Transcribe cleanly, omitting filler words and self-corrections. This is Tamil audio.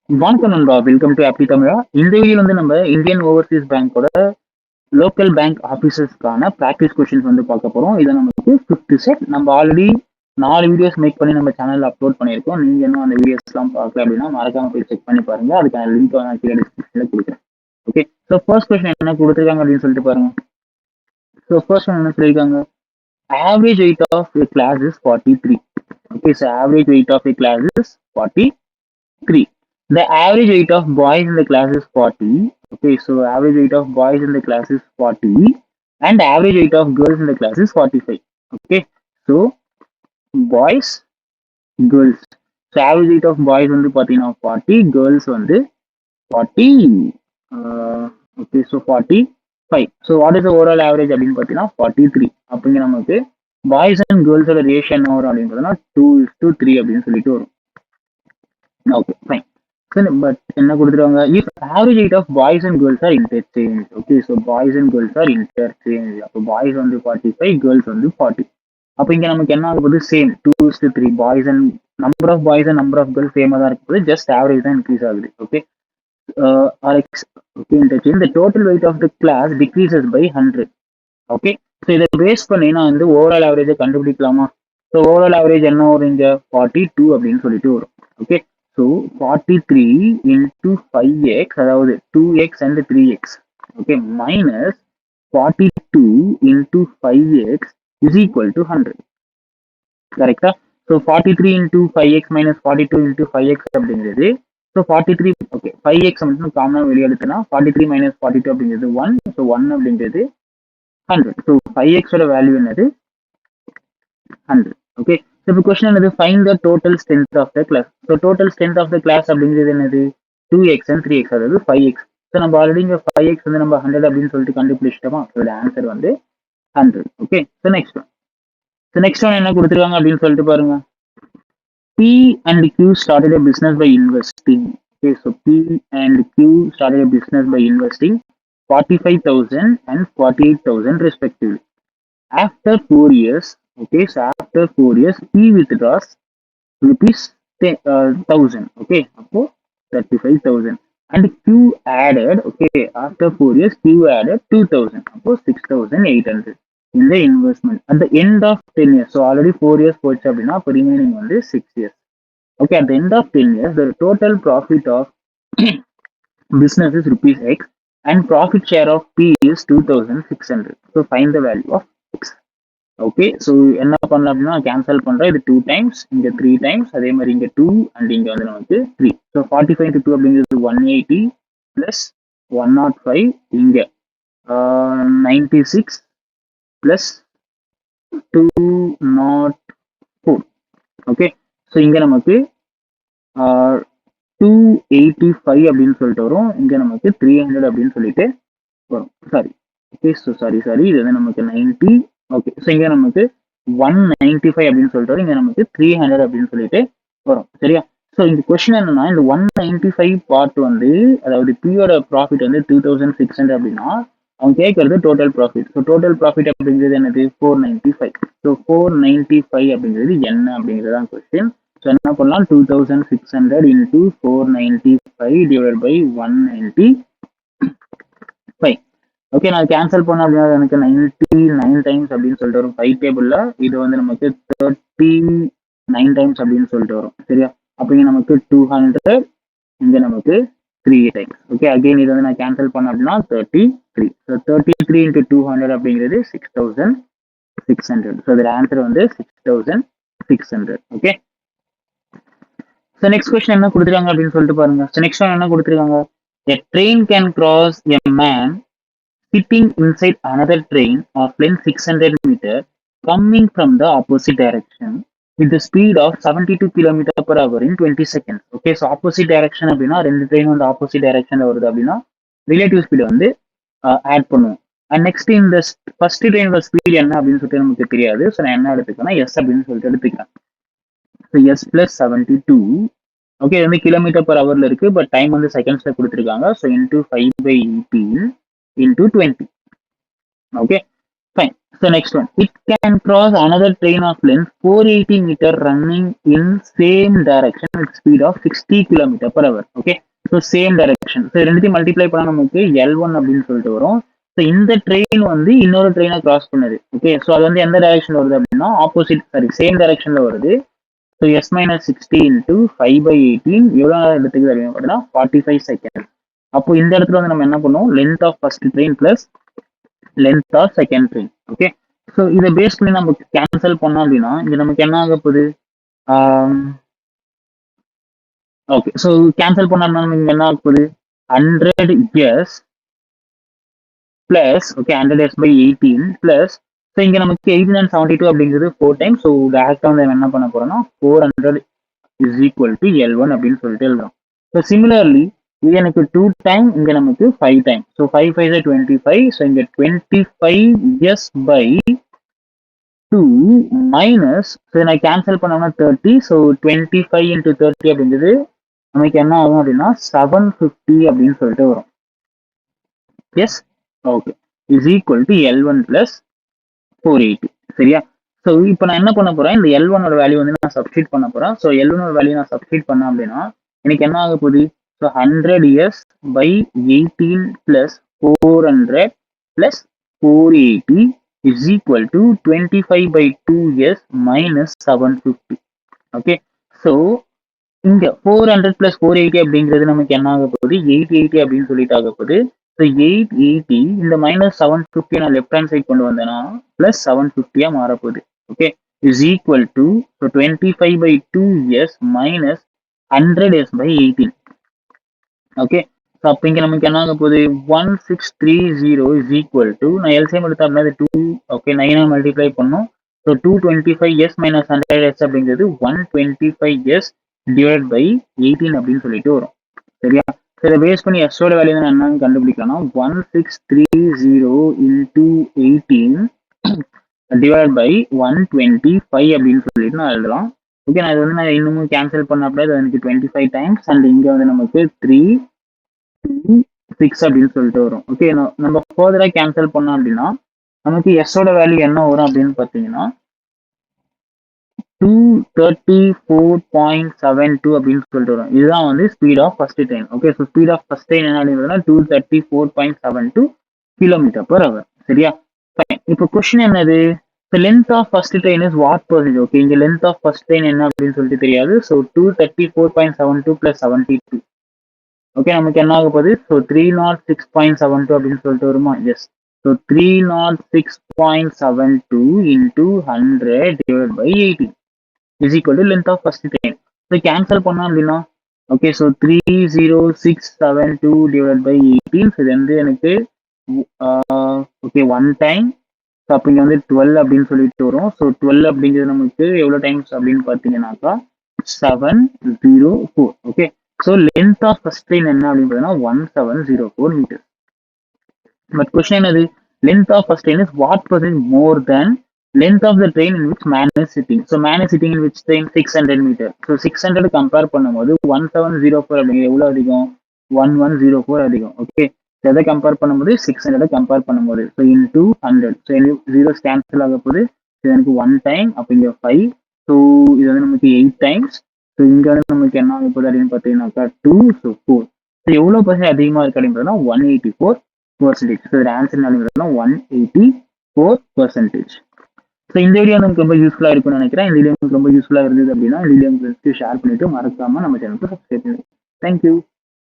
வணக்கம் நண்பா, வெல்கம் டு ஆப்பி தமிழா. இந்த வீடியோல வந்து நம்ம இந்தியன் ஓவர்சீஸ் பேங்கோட லோக்கல் பேங்க் ஆஃபீஸர்ஸ்க்கான ப்ராக்டிஸ் கொஸ்டின்ஸ் வந்து பார்க்க போறோம். இதை நமக்கு ஃபிஃப்த் செட். நம்ம ஆல்ரெடி 4 வீடியோஸ் மேக் பண்ணி நம்ம சேனல்ல அப்லோட் பண்ணியிருக்கோம். நீங்க இன்னும் அந்த வீடியோஸ்லாம் பார்க்கல அப்படின்னா மறக்காம போய் செக் பண்ணி பாருங்க. அதுக்கான லிங்க் நான் கீழே டிஸ்கிரிப்ஷன்ல கொடுக்குறேன். ஓகே, ஸோ ஃபர்ஸ்ட் கொஸ்டின் என்ன கொடுத்துருக்காங்க அப்படின்னு சொல்லிட்டு பாருங்க. ஸோ ஃபர்ஸ்ட் என்ன சொல்லியிருக்காங்க, average weight of a class is 43. Okay, so average weight of a class is 43. The average weight of boys in the class is 40. Okay, so average weight of boys in the class is 40 and average weight of girls in the class is 45. Okay, so boys, girls. So average weight of boys வந்து பார்த்தீங்கன்னா 40, girls வந்து 40. Okay, so 45. So what is the overall average அப்படின்னு பார்த்தீங்கன்னா 43. அப்படிங்க நமக்கு பாய்ஸ் அண்ட் கேர்ள்ஸோட ரேஷியோ என்ன வரும் அப்படின்னு பார்த்தீங்கன்னா 2:3 அப்படின்னு சொல்லிட்டு வரும். Okay, fine. பட் என்ன கொடுத்துருவாங்க, if average weight of boys and girls are interchange. Okay, so boys and girls are interchange. அப்போ பாய்ஸ் வந்து 45, கேர்ள்ஸ் வந்து 40. அப்போ இங்கே நமக்கு என்ன ஆகுது, same 2:3. Boys and number of boys and number of girls சேமாக தான் இருக்குது, ஜஸ்ட் ஆவரேஜ் தான் இன்க்ரீஸ் ஆகுது. Okay, okay, interchange. The total weight of the class decreases by 100. Okay, so இதை பேஸ் பண்ணி நான் வந்து ஓவரால் ஆவரேஜை கண்டுபிடிக்கலாமா? ஸோ ஓவரால் ஆவரேஜ் என்ன வரும், இங்கே 42 அப்படின்னு சொல்லிட்டு வரும். ஓகே, ஸோ 43 into 5x, அதாவது 2x and 3x. Okay, minus 42 into 5x is equal to 100. கரெக்டா? So 43 into 5x minus 42 into 5x அப்படிங்கிறது, ஸோ 43, ஓகே 5x மட்டும் காமனாக வெளியே எடுத்தனா 43 minus 42 அப்படிங்கிறது 1. ஸோ 1 அப்படிங்கிறது 100. ஸோ 5x ஓட வேல்யூ என்னது, 100. ஓகே, ஸோ இப்போ கொஸ்டின் என்னது, find the total strength of the class. So total strength of the class அப்படிங்கிறது என்னது, 2x and 3x, அதாவது 5x. ஸோ நம்ம ஆல்ரெடி இங்கே 5x வந்து நம்ம 100 அப்படின்னு சொல்லிட்டு கண்டுபிடிச்சிட்டோமா. இதோட ஆன்சர் வந்து 100. Okay, so next one. So next one என்ன கொடுத்துருக்காங்க அப்படின்னு சொல்லிட்டு பாருங்க. P and Q started a business by investing. Okay, so P and Q started a business by investing 45,000 and 48,000 respectively. After 4 years, okay, so after 4 years, P withdraws rupees 1,000. Okay, அப்போ 35,000. And Q added, okay, after 4 years, Q added 2,000. அப்போ 6,800 in the investment. At the end of 10 years, so already 4 years போச்சு அப்படின்னா அப்போ remaining வந்து 6 years. Okay, at the end of 10 years, the total profit of business is rupees X and profit share of P is 2,600. So find the value of X. Okay, so என்ன பண்ணலாம் அப்படின்னா கேன்சல் பண்ணுறேன். இது 2 times, இங்கே 3 times, அதே மாதிரி இங்கே 2 அண்ட் இங்கே வந்து நமக்கு 3. ஸோ 45 into 2 அப்படிங்கிறது 180 ப்ளஸ் 105, இங்கே 96 ப்ளஸ் 204. ஓகே, ஸோ இங்கே நமக்கு 285 அப்படின்னு சொல்லிட்டு வரும். இங்கே நமக்கு 300 அப்படின்னு சொல்லிட்டு வரும். சாரி, ஓகே, ஸோ சாரி இது வந்து நமக்கு 90. ஓகே, ஸோ இங்கே நமக்கு 195 அப்படின்னு சொல்லிட்டு வரும். இங்கே நமக்கு 300 அப்படின்னு சொல்லிட்டு வரும். சரியா? ஸோ இந்த கொஸ்டின் என்னன்னா, இந்த 195 பார்ட் வந்து, அதாவது பியோட ப்ராஃபிட் வந்து 2,600 அப்படின்னா அவங்க கேட்கறது total profit. So total profit அப்படிங்கிறது என்னது, 495. ஸோ 495 அப்படிங்கிறது என்ன அப்படிங்கிறது தான் கொஸ்டின். ஸோ என்ன பண்ணலாம், 2,600 into 495 divided by 195. ஓகே, நான் கேன்சல் பண்ண அப்படின்னா எனக்கு 99 டைம்ஸ் அப்படின்னு சொல்லிட்டு வரும் 5 டேபிள்ல. இது வந்து நமக்கு 39 டைம்ஸ் அப்படின்னு சொல்லிட்டு வரும். சரியா? அப்படிங்க நமக்கு 200, இங்க நமக்கு 3 டைம்ஸ். ஓகே, அகைன் இது வந்து நான் கேன்சல் பண்ண அப்படின்னா 33. ஸோ 33 into 200 அப்படிங்கிறது 6,600. ஸோ இதோட ஆன்சர் வந்து 6,600. ஓகே, ஸோ நெக்ஸ்ட் கொஸ்டின் என்ன கொடுத்துருக்காங்க அப்படின்னு சொல்லிட்டு பாருங்க. ஸோ நெக்ஸ்ட் ஒன் என்ன கொடுத்துருக்காங்க, a train can cross a man sitting inside another train of length 600 meters coming from the opposite direction with the speed of 72 km per hour in 20 seconds. Okay, so opposite direction அப்படின்னா ரெண்டு ட்ரெயின் வந்து ஆப்போசிட் டைரக்ஷன்ல வருது அப்படின்னா ரிலேட்டிவ் ஸ்பீட் வந்து ஆட் பண்ணுவோம். அண்ட் நெக்ஸ்ட் இந்த ஃபர்ஸ்ட் ட்ரெயினோட ஸ்பீட் என்ன அப்படின்னு சொல்லிட்டு நமக்கு தெரியாது. ஸோ நான் என்ன எடுத்துக்கிறேன்னா எஸ் அப்படின்னு சொல்லிட்டு எடுத்துக்கிறேன். So S plus 72. ஓகே, இது வந்து கிலோமீட்டர் பர் ஹவர்ல இருக்கு, பட் டைம் வந்து செகண்ட்ஸ்ல கொடுத்துருக்காங்க. So into 5/18 into 20. Okay, fine. So next one, it can cross another train of length 480 meter running in same direction with speed of 60 kilometer per hour. Okay, so same direction. So ரெண்டுத்தையும் மல்டிப்ளை பண்ணா நமக்கு L1 அப்படின்னு சொல்லிட்டு வரும். ஸோ இந்த ட்ரெயின் வந்து இன்னொரு ட்ரெயினை கிராஸ் பண்ணுது. ஓகே, ஸோ அது வந்து எந்த டைரக்ஷன் வருது அப்படின்னா ஆப்போசிட், சாரி சேம் டைரக்ஷன்ல வருது. ஸோ எஸ் மைனஸ் 60 இன்டூ 5/18 எவ்வளோ நேரம் எடுத்துக்குது அப்படின்னு பார்த்தீங்கன்னா 45 செகண்ட். அப்போ இந்த இடத்துல வந்து நம்ம என்ன பண்ணுவோம், length of first train plus length of second train. Okay, so இதை பேஸ் பண்ணி நம்ம கேன்சல் பண்ணோம் அப்படின்னா இங்க நமக்கு என்ன ஆக போகுது, ஓகே, ஸோ கேன்சல் பண்ணோம்னா நமக்கு என்ன ஆக போகுது, 100s plus, okay, 100s/18 plus, so இங்க நமக்கு 18 and 72 அப்படிங்கிறது 4 டைம். ஸோ டேரக்டா வந்து என்ன பண்ண போறோம்னா 400 இஸ் ஈக்குவல் டு L1 அப்படின்னு சொல்லிட்டு எழுதுறோம். ஸோ சிமிலர்லி இது எனக்கு 2 டைம், இங்க நமக்கு 5 டைம். ஸோ 5 5 25. ஸோ இங்க 25s/2 மைனஸ், ஸோ நான் கேன்சல் பண்ணோம்னா 30. ஸோ 25 into 30 அப்படிங்கிறது நமக்கு என்ன ஆகும் அப்படின்னா 750 அப்படின்னு சொல்லிட்டு வரும். Yes, okay, is equal to L1 plus 480. சரியா? ஸோ இப்போ நான் என்ன பண்ண போறேன், இந்த L1 ஓட வேல்யூ வந்து நான் சப்ஸ்டிட் பண்ண போறேன். ஸோ L1 ஓட வேல்யூ நான் சப்ஸ்டிட் பண்ணேன் அப்படின்னா எனக்கு என்ன ஆக போகுது, so 100s/18 plus 400 plus 480 is equal to 25/2s minus 750. Okay, so இங்க 400 பிளஸ் 480 அப்படிங்கிறது நமக்கு என்ன ஆக போகுது, 880 அப்படின்னு சொல்லிட்டு ஆக போகுது. ஸோ 880 இந்த மைனஸ் 750 நான் லெஃப்ட் ஹேண்ட் சைட் கொண்டு வந்தேன்னா பிளஸ் 750 மாறப்போகுது. Okay, is equal to 25/2s minus 100s/18. Okay, so அப்போ இங்க நமக்கு என்ன ஆக போகுது, 1630 இஸ் ஈக்குவல் டு, நான் எல்சிஎம் எடுத்தா அப்படின்னா 2, ஓகே, 9 மல்டிப்ளை பண்ணும். ஸோ 225s மைனஸ் 100s அப்படிங்கிறது 125s டிவைட் பை 18 அப்படின்னு சொல்லிட்டு வரும். சரியா? இதை பேஸ் பண்ணி எஸ்ஸோட வேல்யூ என்னன்னு கண்டுபிடிக்கலாம்னா 1630 இன்டூ 18 டிவைட் பை 125 அப்படின்னு சொல்லிட்டு நான் எழுதலாம். ஓகே, நான் இது வந்து நான் இன்னமும் கேன்சல் பண்ண அப்படியே அது எனக்கு 25 டைம்ஸ் அண்ட் இங்க வந்து நமக்கு 326 அப்படின்னு சொல்லிட்டு வரும். ஓகே, நம்ம ஃபர்தரா கேன்சல் பண்ணோம் அப்படின்னா நமக்கு எஸ்ஸோட வேல்யூ என்ன வரும் அப்படின்னு பார்த்தீங்கன்னா 234.72 அப்படின்னு சொல்லிட்டு வரும். இதுதான் வந்து speed of first train. Okay, so speed of first train என்ன அப்படின்னா 234.72 கிலோமீட்டர் பர் ஹவர். சரியா? இப்போ கொஸ்டின் என்னது, length of first train is what percentage. Okay, இங்க லென்த் ஆஃப் ஃபர்ஸ்ட் ட்ரெயின் என்ன அப்படின்னு சொல்லிட்டு தெரியாது. So 234.72 plus 72. ஓகே, நமக்கு என்ன ஆக போகுது, ஸோ 306.72 அப்படின்னு சொல்லிட்டு வருமா? Yes. So 306.72 into 100 divide by 18 is equal to length of first train. So cancel பண்ணோம் அப்படின்னா ஓகே, ஸோ 30672 டிவைட் பை 18. இது வந்து எனக்கு ஓகே 1 டைம். ஸோ அப்போ இங்கே வந்து 12 அப்படின்னு சொல்லிட்டு வரும். ஸோ 12 அப்படிங்கிறது நமக்கு எவ்வளோ டைம்ஸ் அப்படின்னு பார்த்தீங்கன்னாக்கா 704. Okay, so length of first train என்ன அப்படின்னு பார்த்தீங்கன்னா 1704 மீட்டர். பட் கொஸ்டின் என்னது, length of first train is what percentage more than length of the train in which man is sitting. So man is sitting in which train 600 meter. So 600 compare பண்ணும்போது 1704 அப்படிங்கிறது எவ்வளவு அதிகம், 1104 அதிகம். ஓகே, எதை கம்பேர் பண்ணும்போது 600 கம்பேர் பண்ணும்போது. So into 100. So zeros cancel ஆக போகுது. இது எனக்கு 1 டைம், அப்போ இங்கே 5. ஸோ இது வந்து நமக்கு 8 டைம்ஸ். ஸோ இங்கே வந்து நமக்கு என்ன ஆக போகுது அப்படின்னு பார்த்தீங்கன்னாக்கா 2, ஸோ 4. ஸோ எவ்வளோ பர்சன்ட் அதிகமாக இருக்கு அப்படின்னு பார்த்தீங்கன்னா 184%. ஸோ இதோட ஆன்சர் என்ன 184%. ஸோ இந்த வீடியோ நமக்கு ரொம்ப யூஸ்ஃபுல்லாக இருக்கும்னு நினைக்கிறேன். இந்த வீடியோ உங்களுக்கு ரொம்ப யூஸ்ஃபுல்லாக இருந்தது அப்படின்னா இந்த வீடியோ உங்களுக்கு ஷேர் பண்ணிட்டு மறக்காம நம்ம சேனலுக்கு சப்ஸ்கிரைப் பண்ணுங்க. தேங்க்யூ.